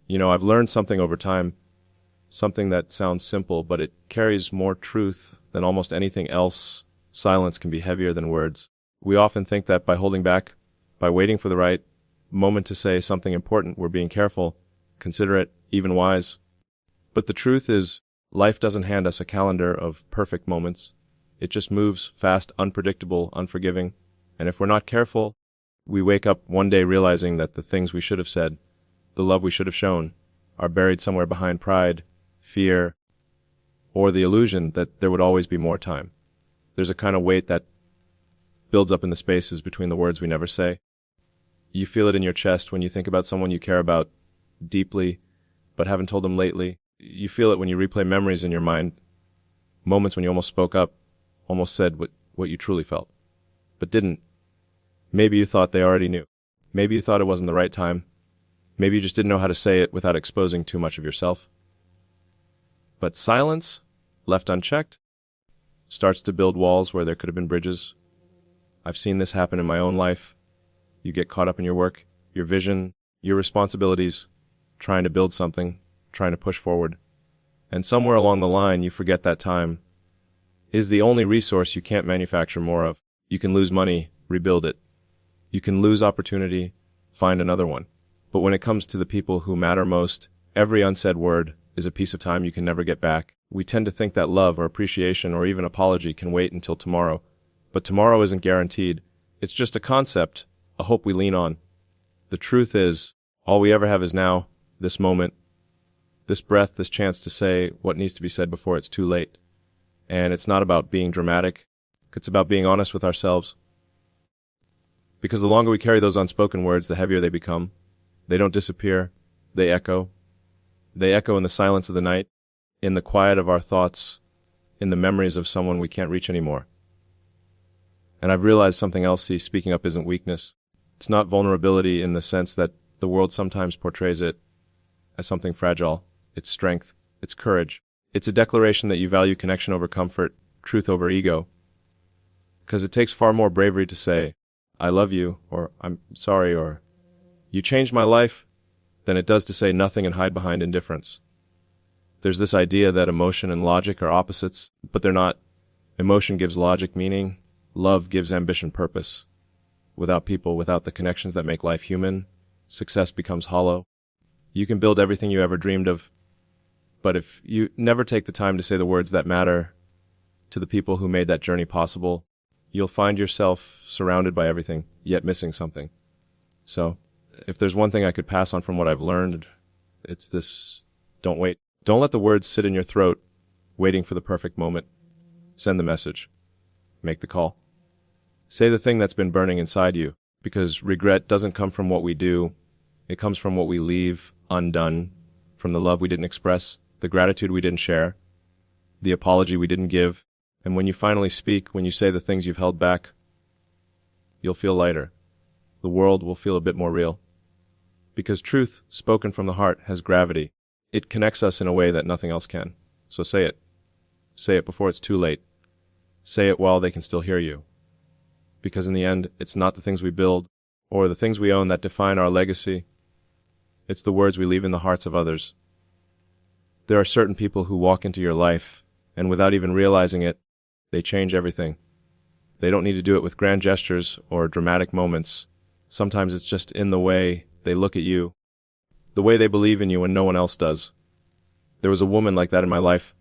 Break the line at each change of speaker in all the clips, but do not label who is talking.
I've learned something over time, something that sounds simple, but it carries more truth than almost anything else. Silence can be heavier than words. We often think that by holding back, by waiting for the right moment to say something important, we're being careful, considerate, even wise. But the truth is, life doesn't hand us a calendar of perfect moments. It just moves fast, unpredictable, unforgiving. And if we're not careful, we wake up one day realizing that the things we should have said, the love we should have shown, are buried somewhere behind pride, fear, or the illusion that there would always be more time. There's a kind of weight that builds up in the spaces between the words we never say. You feel it in your chest when you think about someone you care about deeply, but haven't told them lately. You feel it when you replay memories in your mind, moments when you almost spoke up, almost said what you truly felt, but didn't. Maybe you thought they already knew. Maybe you thought it wasn't the right time. Maybe you just didn't know how to say it without exposing too much of yourself. But silence, left unchecked, starts to build walls where there could have been bridges. I've seen this happen in my own life. You get caught up in your work, your vision, your responsibilities, trying to build something, trying to push forward. And somewhere along the line, you forget that time is the only resource you can't manufacture more of. You can lose money, rebuild it. You can lose opportunity, find another one. But when it comes to the people who matter most, every unsaid word is a piece of time you can never get back. We tend to think that love or appreciation or even apology can wait until tomorrow. But tomorrow isn't guaranteed. It's just a concept, a hope we lean on. The truth is, all we ever have is now, this moment, this breath, this chance to say what needs to be said before it's too late. And it's not about being dramatic. It's about being honest with ourselves. Because the longer we carry those unspoken words, the heavier they become. They don't disappear. They echo. They echo in the silence of the night, in the quiet of our thoughts, in the memories of someone we can't reach anymore. And I've realized something else. Speaking up isn't weakness. It's not vulnerability in the sense that the world sometimes portrays it as something fragile. It's strength. It's courage. It's a declaration that you value connection over comfort, truth over ego. Because it takes far more bravery to say, I love you, or I'm sorry, or you changed my life, than it does to say nothing and hide behind indifference. There's this idea that emotion and logic are opposites, but they're not. Emotion gives logic meaning. Love gives ambition purpose. Without people, without the connections that make life human, success becomes hollow. You can build everything you ever dreamed of, but if you never take the time to say the words that matter to the people who made that journey possible, you'll find yourself surrounded by everything, yet missing something. So, if there's one thing I could pass on from what I've learned, it's this: don't wait. Don't let the words sit in your throat, waiting for the perfect moment. Send the message. Make the call. Say the thing that's been burning inside you, because regret doesn't come from what we do. It comes from what we leave undone, from the love we didn't express, the gratitude we didn't share, the apology we didn't give. And when you finally speak, when you say the things you've held back, you'll feel lighter. The world will feel a bit more real. Because truth, spoken from the heart, has gravity. It connects us in a way that nothing else can. So say it. Say it before it's too late. Say it while they can still hear you. Because in the end, it's not the things we build or the things we own that define our legacy. It's the words we leave in the hearts of others. There are certain people who walk into your life, and without even realizing it, they change everything. They don't need to do it with grand gestures or dramatic moments. Sometimes it's just in the way they look at you, the way they believe in you when no one else does. There was a woman like that in my life.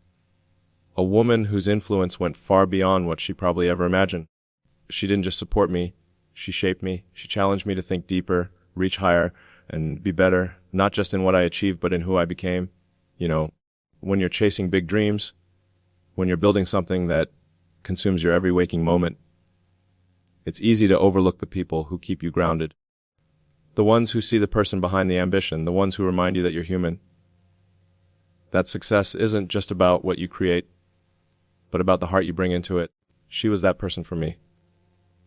A woman whose influence went far beyond what she probably ever imagined. She didn't just support me, she shaped me. She challenged me to think deeper, reach higher, and be better, not just in what I achieved, but in who I became. When you're chasing big dreams, when you're building something that consumes your every waking moment, it's easy to overlook the people who keep you grounded. The ones who see the person behind the ambition, the ones who remind you that you're human. That success isn't just about what you create, but about the heart you bring into it. She was that person for me.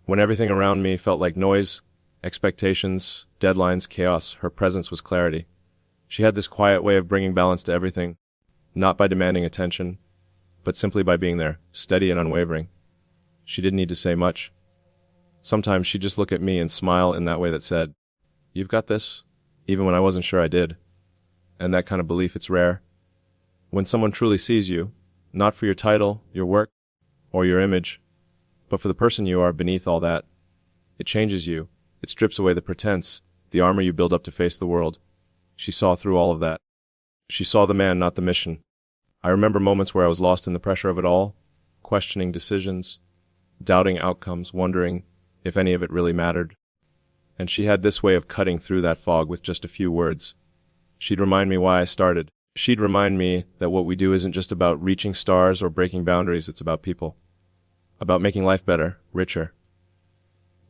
When everything around me felt like noise, expectations, deadlines, chaos, her presence was clarity. She had this quiet way of bringing balance to everything, not by demanding attention, but simply by being there, steady and unwavering. She didn't need to say much. Sometimes she'd just look at me and smile in that way that said, "You've got this," even when I wasn't sure I did. and that kind of belief, it's rare. When someone truly sees you, not for your title, your work, or your image, but for the person you are beneath all that, it changes you. It strips away the pretense, the armor you build up to face the world. She saw through all of that. She saw the man, not the mission. I remember moments where I was lost in the pressure of it all, questioning decisions, doubting outcomes, wondering if any of it really mattered. And she had this way of cutting through that fog with just a few words. She'd remind me why I started. She'd remind me that what we do isn't just about reaching stars or breaking boundaries, it's about people. About making life better, richer,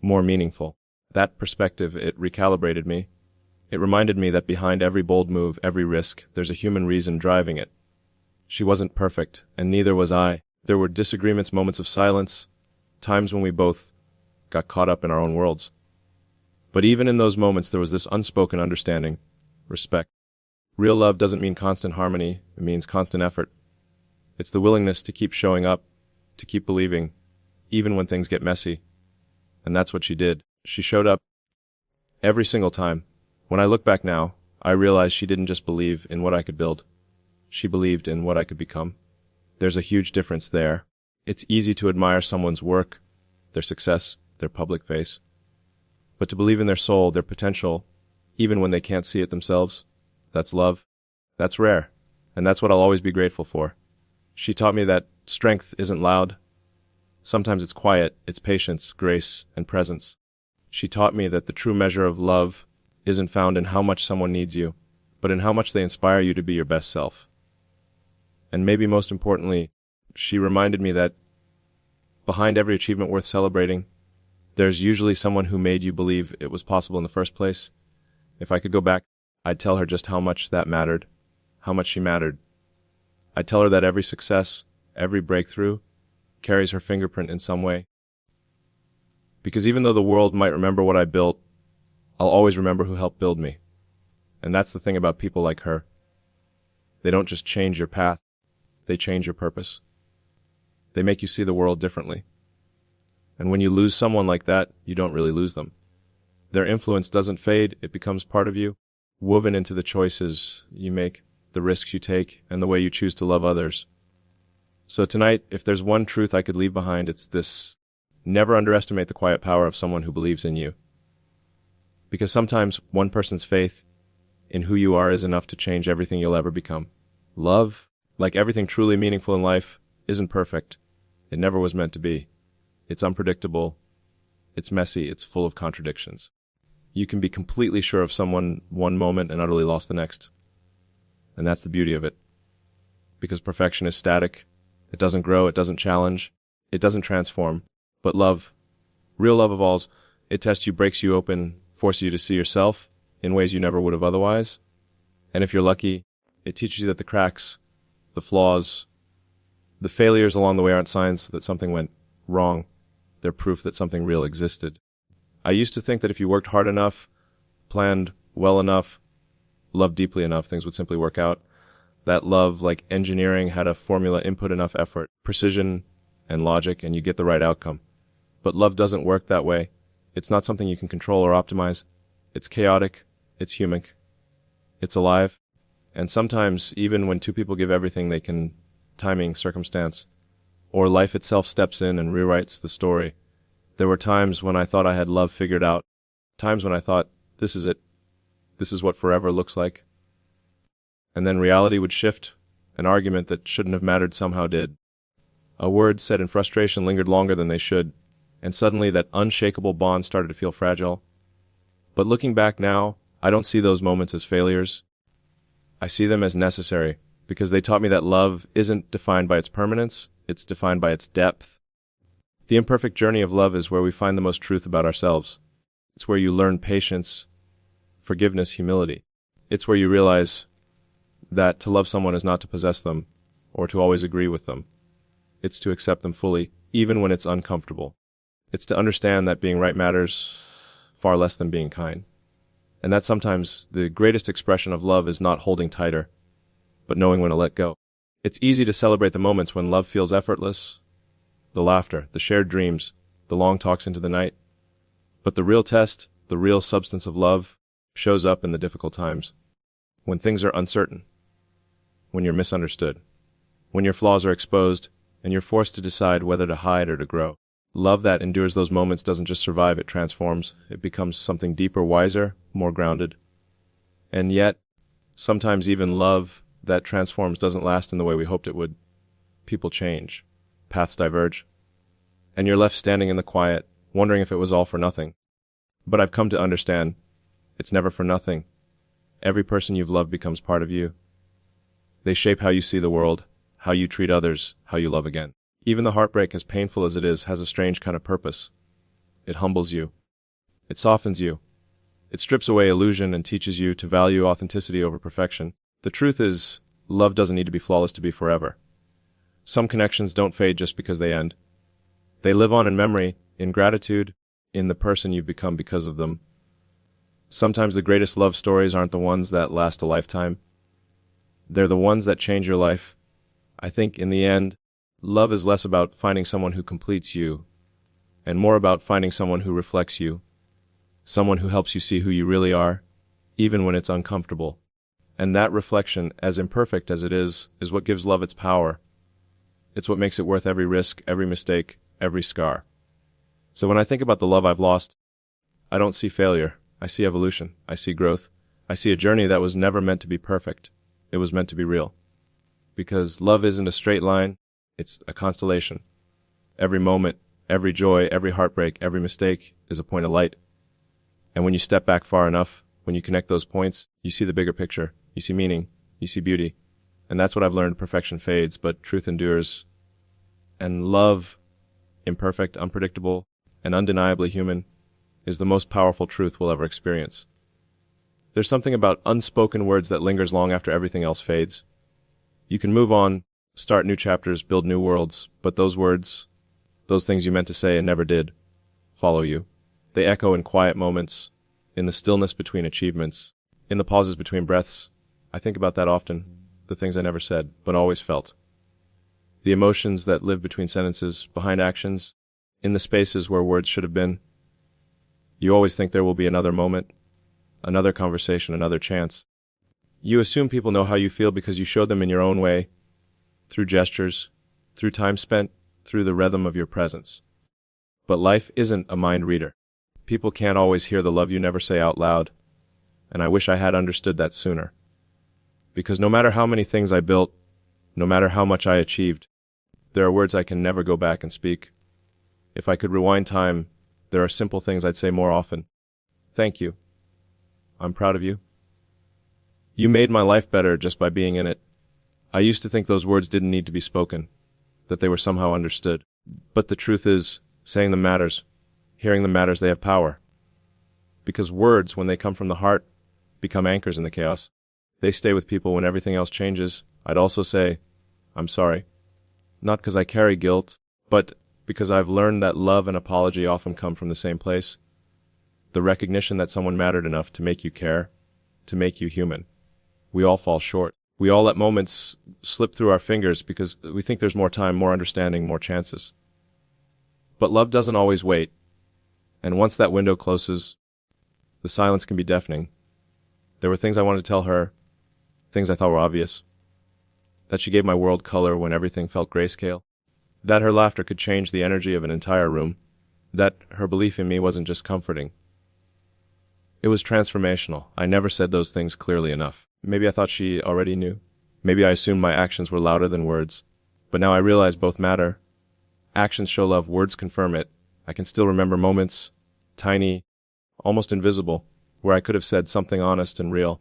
more meaningful. That perspective, it recalibrated me. It reminded me that behind every bold move, every risk, there's a human reason driving it. She wasn't perfect, and neither was I. There were disagreements, moments of silence, times when we both got caught up in our own worlds. But even in those moments, there was this unspoken understanding, respect. Real love doesn't mean constant harmony, it means constant effort. It's the willingness to keep showing up, to keep believing, even when things get messy. And that's what she did. She showed up every single time. When I look back now, I realize she didn't just believe in what I could build. She believed in what I could become. There's a huge difference there. It's easy to admire someone's work, their success, their public face. But to believe in their soul, their potential, even when they can't see it themselves, that's love. That's rare. And that's what I'll always be grateful for. She taught me that strength isn't loud. Sometimes it's quiet, it's patience, grace, and presence. She taught me that the true measure of love isn't found in how much someone needs you, but in how much they inspire you to be your best self. And maybe most importantly, she reminded me that behind every achievement worth celebrating, there's usually someone who made you believe it was possible in the first place. If I could go back, I'd tell her just how much that mattered, how much she mattered. I'd tell her that every success, every breakthrough, carries her fingerprint in some way. Because even though the world might remember what I built, I'll always remember who helped build me. And that's the thing about people like her. They don't just change your path, they change your purpose. They make you see the world differently. And when you lose someone like that, you don't really lose them. Their influence doesn't fade, it becomes part of you, woven into the choices you make, the risks you take, and the way you choose to love others. So tonight, if there's one truth I could leave behind, it's this: never underestimate the quiet power of someone who believes in you. Because sometimes one person's faith in who you are is enough to change everything you'll ever become. Love, like everything truly meaningful in life, isn't perfect. It never was meant to be. It's unpredictable, it's messy, it's full of contradictions. You can be completely sure of someone one moment and utterly lost the next. And that's the beauty of it. Because perfection is static. It doesn't grow, it doesn't challenge, it doesn't transform. But love, real love evolves. It tests you, breaks you open, forces you to see yourself in ways you never would have otherwise. And if you're lucky, it teaches you that the cracks, the flaws, the failures along the way aren't signs that something went wrong. They're proof that something real existed. I used to think that if you worked hard enough, planned well enough, loved deeply enough, things would simply work out. That love, like engineering, had a formula: input enough effort, precision, and logic, and you get the right outcome. But love doesn't work that way. It's not something you can control or optimize. It's chaotic, it's human, it's alive. And sometimes, even when two people give everything they can, timing, circumstance, or life itself steps in and rewrites the story. There were times when I thought I had love figured out, times when I thought, this is it, this is what forever looks like. And then reality would shift. An argument that shouldn't have mattered somehow did. A word said in frustration lingered longer than they should, and suddenly that unshakable bond started to feel fragile. But looking back now, I don't see those moments as failures. I see them as necessary, because they taught me that love isn't defined by its permanence, it's defined by its depth. The imperfect journey of love is where we find the most truth about ourselves. It's where you learn patience, forgiveness, humility. It's where you realize that to love someone is not to possess them or to always agree with them. It's to accept them fully, even when it's uncomfortable. It's to understand that being right matters far less than being kind. And that sometimes the greatest expression of love is not holding tighter, but knowing when to let go. It's easy to celebrate the moments when love feels effortless, the laughter, the shared dreams, the long talks into the night. But the real test, the real substance of love, shows up in the difficult times. when things are uncertain, when you're misunderstood, when your flaws are exposed, and you're forced to decide whether to hide or to grow. Love that endures those moments doesn't just survive, it transforms. It becomes something deeper, wiser, more grounded. And yet, sometimes even love that transforms doesn't last in the way we hoped it would. People change, paths diverge, and you're left standing in the quiet, wondering if it was all for nothing. But I've come to understand, it's never for nothing. Every person you've loved becomes part of you. They shape how you see the world, how you treat others, how you love again. Even the heartbreak, as painful as it is, has a strange kind of purpose. It humbles you. It softens you. It strips away illusion and teaches you to value authenticity over perfection. The truth is, love doesn't need to be flawless to be forever. Some connections don't fade just because they end. They live on in memory, in gratitude, in the person you've become because of them. Sometimes the greatest love stories aren't the ones that last a lifetime. They're the ones that change your life. I think in the end, love is less about finding someone who completes you, and more about finding someone who reflects you, someone who helps you see who you really are, even when it's uncomfortable. And that reflection, as imperfect as it is what gives love its power. It's what makes it worth every risk, every mistake, every scar. So when I think about the love I've lost, I don't see failure. I see evolution. I see growth. I see a journey that was never meant to be perfect. It was meant to be real. Because love isn't a straight line, it's a constellation. Every moment, every joy, every heartbreak, every mistake is a point of light. And when you step back far enough, when you connect those points, you see the bigger picture. You see meaning. You see beauty. And that's what I've learned. Perfection fades, but truth endures. And love, imperfect, unpredictable, and undeniably human, is the most powerful truth we'll ever experience. There's something about unspoken words that lingers long after everything else fades. You can move on, start new chapters, build new worlds, but those words, those things you meant to say and never did, follow you. They echo in quiet moments, in the stillness between achievements, in the pauses between breaths. I think about that often, the things I never said, but always felt. The emotions that live between sentences, behind actions, in the spaces where words should have been. You always think there will be another moment, another conversation, another chance. You assume people know how you feel because you showed them in your own way, through gestures, through time spent, through the rhythm of your presence. But life isn't a mind reader. People can't always hear the love you never say out loud, and I wish I had understood that sooner. Because no matter how many things I built, no matter how much I achieved, there are words I can never go back and speak. If I could rewind time, there are simple things I'd say more often. Thank you. I'm proud of you. You made my life better just by being in it. I used to think those words didn't need to be spoken, that they were somehow understood. But the truth is, saying them matters. Hearing them matters, they have power. Because words, when they come from the heart, become anchors in the chaos. They stay with people when everything else changes. I'd also say, I'm sorry. Not because I carry guilt, but because I've learned that love and apology often come from the same place. The recognition that someone mattered enough to make you care, to make you human. We all fall short. We all let moments slip through our fingers because we think there's more time, more understanding, more chances. But love doesn't always wait. And once that window closes, the silence can be deafening. There were things I wanted to tell her, things I thought were obvious. That she gave my world color when everything felt grayscale. That her laughter could change the energy of an entire room. That her belief in me wasn't just comforting. It was transformational. I never said those things clearly enough. Maybe I thought she already knew. Maybe I assumed my actions were louder than words. But now I realize both matter. Actions show love, words confirm it. I can still remember moments, tiny, almost invisible, where I could have said something honest and real.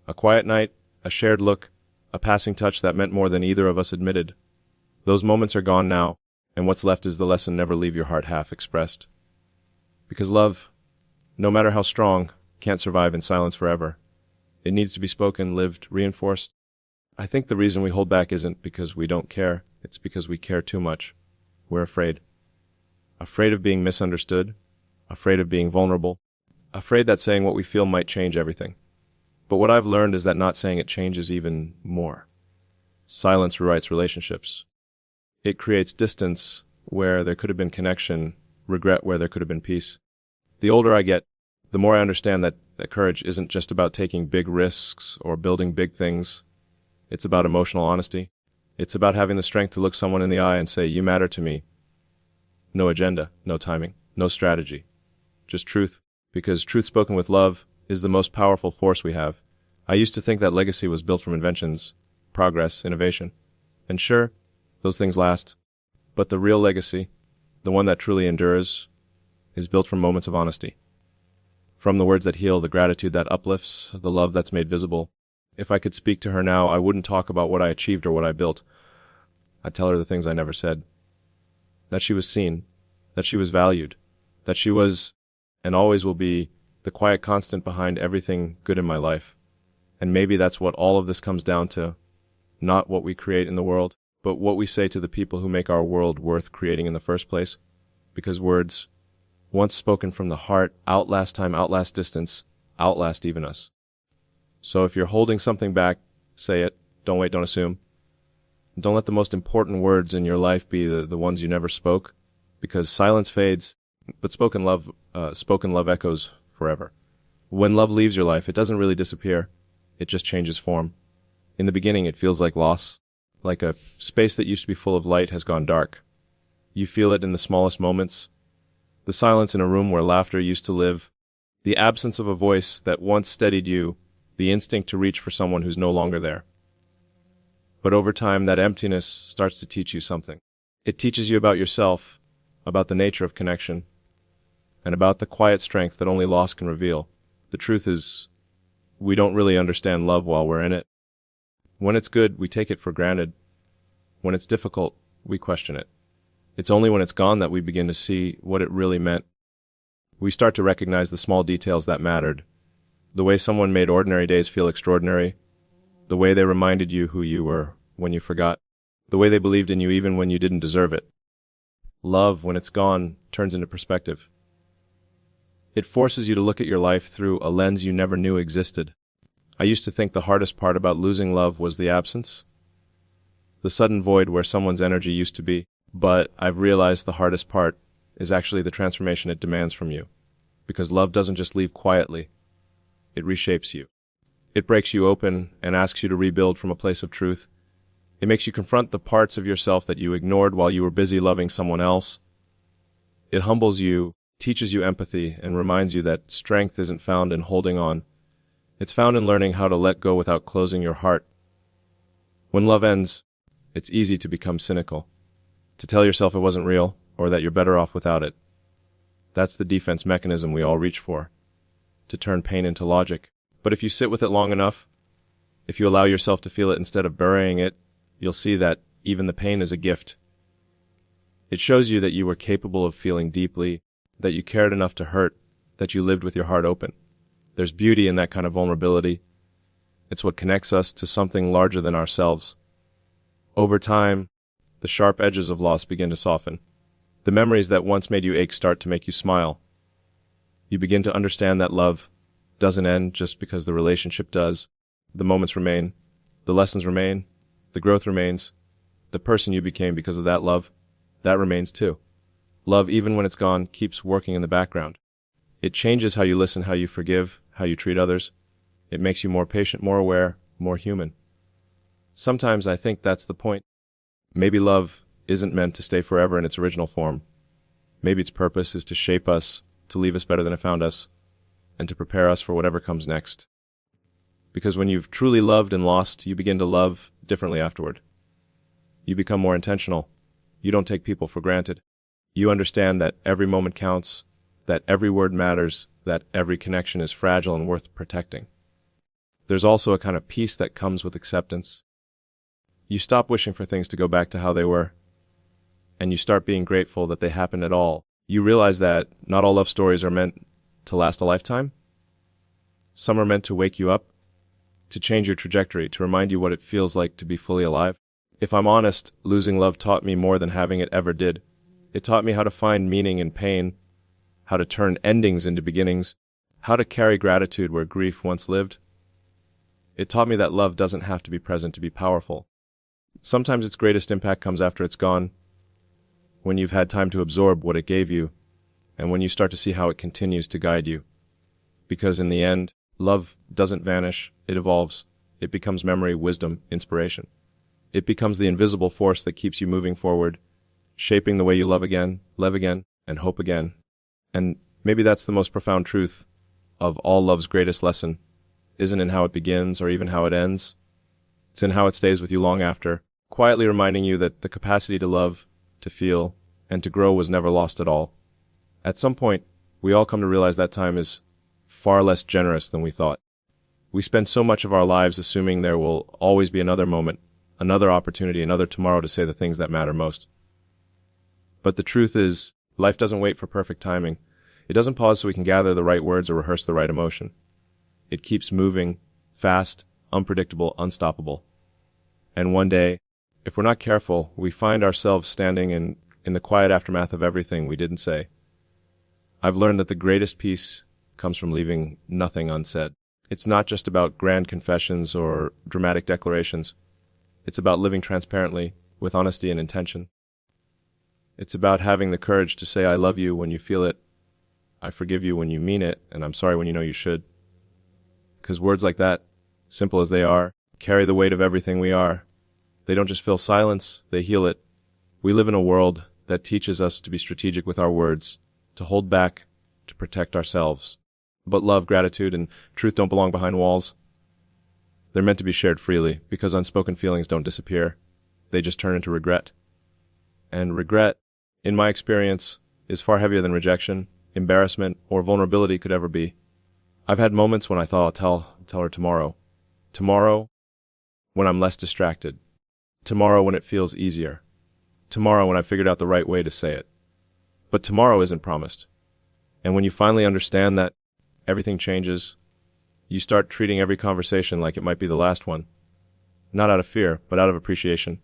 A quiet night, a shared look, a passing touch that meant more than either of us admitted. Those moments are gone now, and what's left is the lesson: never leave your heart half expressed. Because love, no matter how strong, can't survive in silence forever. It needs to be spoken, lived, reinforced. I think the reason we hold back isn't because we don't care, it's because we care too much. We're afraid. Afraid of being misunderstood, afraid of being vulnerable, afraid that saying what we feel might change everything. But what I've learned is that not saying it changes even more. Silence rewrites relationships. It creates distance where there could have been connection, regret where there could have been peace. The older I get, the more I understand that courage isn't just about taking big risks or building big things. It's about emotional honesty. It's about having the strength to look someone in the eye and say, "You matter to me." No agenda, no timing, no strategy. Just truth, because truth spoken with love is the most powerful force we have. I used to think that legacy was built from inventions, progress, innovation. And sure, those things last. But the real legacy, the one that truly endures, is built from moments of honesty. From the words that heal, the gratitude that uplifts, the love that's made visible. If I could speak to her now, I wouldn't talk about what I achieved or what I built. I'd tell her the things I never said. That she was seen, that she was valued, that she was, and always will be, the quiet constant behind everything good in my life. And maybe that's what all of this comes down to. Not what we create in the world, but what we say to the people who make our world worth creating in the first place. Because words, once spoken from the heart, outlast time, outlast distance, outlast even us. So if you're holding something back, say it. Don't wait, don't assume. Don't let the most important words in your life be the ones you never spoke, because silence fades, but spoken love echoes forever. When love leaves your life, it doesn't really disappear. It just changes form. In the beginning, it feels like loss, like a space that used to be full of light has gone dark. You feel it in the smallest moments. The silence in a room where laughter used to live, the absence of a voice that once steadied you, the instinct to reach for someone who's no longer there. But over time, that emptiness starts to teach you something. It teaches you about yourself, about the nature of connection, and about the quiet strength that only loss can reveal. The truth is, we don't really understand love while we're in it. When it's good, we take it for granted. When it's difficult, we question it. It's only when it's gone that we begin to see what it really meant. We start to recognize the small details that mattered. The way someone made ordinary days feel extraordinary. The way they reminded you who you were when you forgot. The way they believed in you even when you didn't deserve it. Love, when it's gone, turns into perspective. It forces you to look at your life through a lens you never knew existed. I used to think the hardest part about losing love was the absence, the sudden void where someone's energy used to be, but I've realized the hardest part is actually the transformation it demands from you, because love doesn't just leave quietly, it reshapes you. It breaks you open and asks you to rebuild from a place of truth. It makes you confront the parts of yourself that you ignored while you were busy loving someone else. It humbles you, teaches you empathy, and reminds you that strength isn't found in holding on. It's found in learning how to let go without closing your heart. When love ends, it's easy to become cynical, to tell yourself it wasn't real, or that you're better off without it. That's the defense mechanism we all reach for, to turn pain into logic. But if you sit with it long enough, if you allow yourself to feel it instead of burying it, you'll see that even the pain is a gift. It shows you that you were capable of feeling deeply, that you cared enough to hurt, that you lived with your heart open. There's beauty in that kind of vulnerability. It's what connects us to something larger than ourselves. Over time, the sharp edges of loss begin to soften. The memories that once made you ache start to make you smile. You begin to understand that love doesn't end just because the relationship does. The moments remain, the lessons remain, the growth remains. The person you became because of that love, that remains too. Love, even when it's gone, keeps working in the background. It changes how you listen, how you forgive, how you treat others. It makes you more patient, more aware, more human. Sometimes I think that's the point. Maybe love isn't meant to stay forever in its original form. Maybe its purpose is to shape us, to leave us better than it found us, and to prepare us for whatever comes next. Because when you've truly loved and lost, you begin to love differently afterward. You become more intentional. You don't take people for granted. You understand that every moment counts, that every word matters, that every connection is fragile and worth protecting. There's also a kind of peace that comes with acceptance. You stop wishing for things to go back to how they were, and you start being grateful that they happened at all. You realize that not all love stories are meant to last a lifetime. Some are meant to wake you up, to change your trajectory, to remind you what it feels like to be fully alive. If I'm honest, losing love taught me more than having it ever did. It taught me how to find meaning in pain, how to turn endings into beginnings, how to carry gratitude where grief once lived. It taught me that love doesn't have to be present to be powerful. Sometimes its greatest impact comes after it's gone, when you've had time to absorb what it gave you, and when you start to see how it continues to guide you. Because in the end, love doesn't vanish, it evolves. It becomes memory, wisdom, inspiration. It becomes the invisible force that keeps you moving forward, shaping the way you love again, and hope again. And maybe that's the most profound truth of all love's greatest lesson, isn't in how it begins or even how it ends. It's in how it stays with you long after, quietly reminding you that the capacity to love, to feel, and to grow was never lost at all. At some point, we all come to realize that time is far less generous than we thought. We spend so much of our lives assuming there will always be another moment, another opportunity, another tomorrow to say the things that matter most. But the truth is, life doesn't wait for perfect timing. It doesn't pause so we can gather the right words or rehearse the right emotion. It keeps moving, fast, unpredictable, unstoppable. And one day, if we're not careful, we find ourselves standing in the quiet aftermath of everything we didn't say. I've learned that the greatest peace comes from leaving nothing unsaid. It's not just about grand confessions or dramatic declarations. It's about living transparently, with honesty and intention. It's about having the courage to say I love you when you feel it, I forgive you when you mean it, and I'm sorry when you know you should. Because words like that, simple as they are, carry the weight of everything we are. They don't just fill silence, they heal it. We live in a world that teaches us to be strategic with our words, to hold back, to protect ourselves. But love, gratitude, and truth don't belong behind walls. They're meant to be shared freely, because unspoken feelings don't disappear. They just turn into regret. And regret, in my experience, is far heavier than rejection, embarrassment, or vulnerability could ever be. I've had moments when I thought I'll tell her tomorrow. Tomorrow, when I'm less distracted. Tomorrow when it feels easier. Tomorrow when I've figured out the right way to say it. But tomorrow isn't promised. And when you finally understand that everything changes, you start treating every conversation like it might be the last one. Not out of fear, but out of appreciation.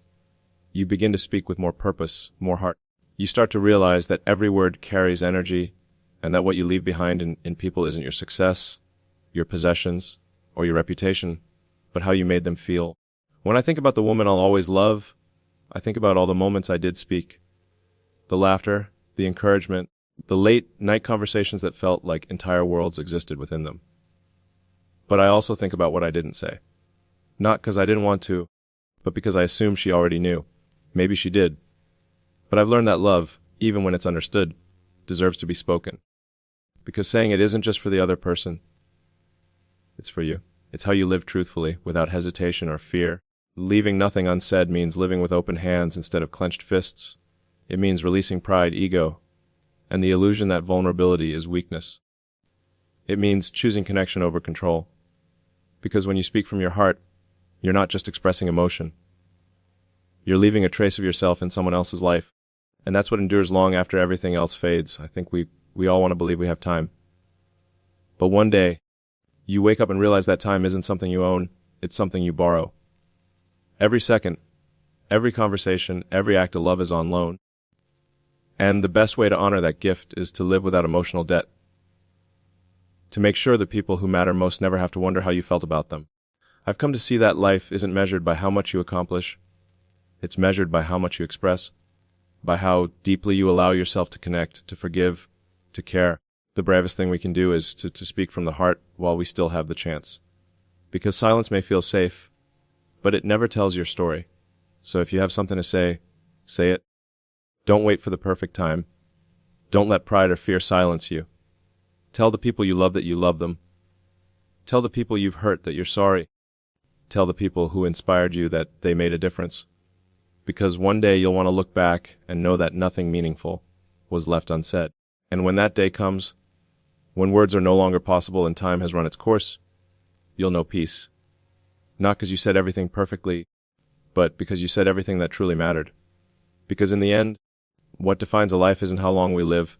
You begin to speak with more purpose, more heart. You start to realize that every word carries energy, and that what you leave behind in people isn't your success, your possessions, or your reputation, but how you made them feel. When I think about the woman I'll always love, I think about all the moments I did speak. The laughter, the encouragement, the late night conversations that felt like entire worlds existed within them. But I also think about what I didn't say. Not because I didn't want to, but because I assumed she already knew. Maybe she did. But I've learned that love, even when it's understood, deserves to be spoken. Because saying it isn't just for the other person. It's for you. It's how you live truthfully, without hesitation or fear. Leaving nothing unsaid means living with open hands instead of clenched fists. It means releasing pride, ego, and the illusion that vulnerability is weakness. It means choosing connection over control. Because when you speak from your heart, you're not just expressing emotion. You're leaving a trace of yourself in someone else's life. And that's what endures long after everything else fades. I think we all want to believe we have time. But one day, you wake up and realize that time isn't something you own, it's something you borrow. Every second, every conversation, every act of love is on loan. And the best way to honor that gift is to live without emotional debt. To make sure the people who matter most never have to wonder how you felt about them. I've come to see that life isn't measured by how much you accomplish. It's measured by how much you express, by how deeply you allow yourself to connect, to forgive, to care. The bravest thing we can do is to speak from the heart while we still have the chance. Because silence may feel safe, but it never tells your story. So if you have something to say, say it. Don't wait for the perfect time. Don't let pride or fear silence you. Tell the people you love that you love them. Tell the people you've hurt that you're sorry. Tell the people who inspired you that they made a difference. Because one day you'll want to look back and know that nothing meaningful was left unsaid. And when that day comes, when words are no longer possible and time has run its course, you'll know peace. Not because you said everything perfectly, but because you said everything that truly mattered. Because in the end, what defines a life isn't how long we live.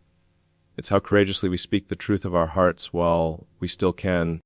It's how courageously we speak the truth of our hearts while we still can,